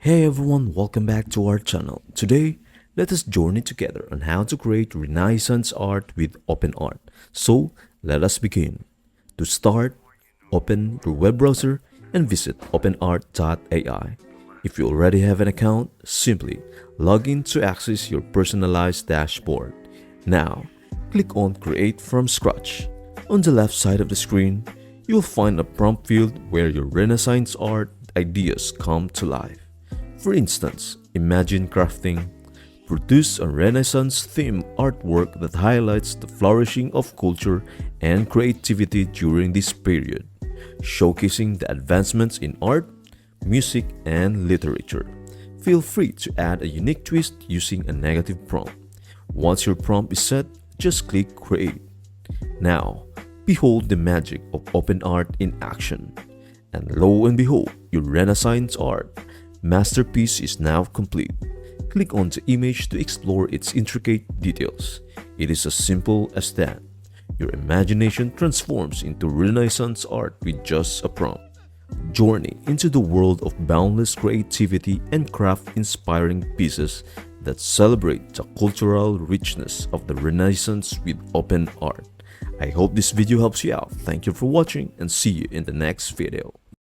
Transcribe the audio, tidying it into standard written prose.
Hey everyone, welcome back to our channel. Today, let us journey together on how to create Renaissance art with OpenArt. So, let us begin. To start, open your web browser and visit openart.ai. If you already have an account, simply log in to access your personalized dashboard. Now, click on Create from Scratch. On the left side of the screen, you'll find a prompt field where your Renaissance art ideas come to life. For instance, imagine crafting. Produce a Renaissance-themed artwork that highlights the flourishing of culture and creativity during this period, showcasing the advancements in art, music, and literature. Feel free to add a unique twist using a negative prompt. Once your prompt is set, just click Create. Now, behold the magic of OpenArt in action. And lo and behold, your Renaissance art masterpiece is now complete. Click on the image to explore its intricate details. It is as simple as that. Your imagination transforms into Renaissance art with just a prompt. Journey into the world of boundless creativity and craft-inspiring pieces that celebrate the cultural richness of the Renaissance with OpenArt. I hope this video helps you out. Thank you for watching and see you in the next video.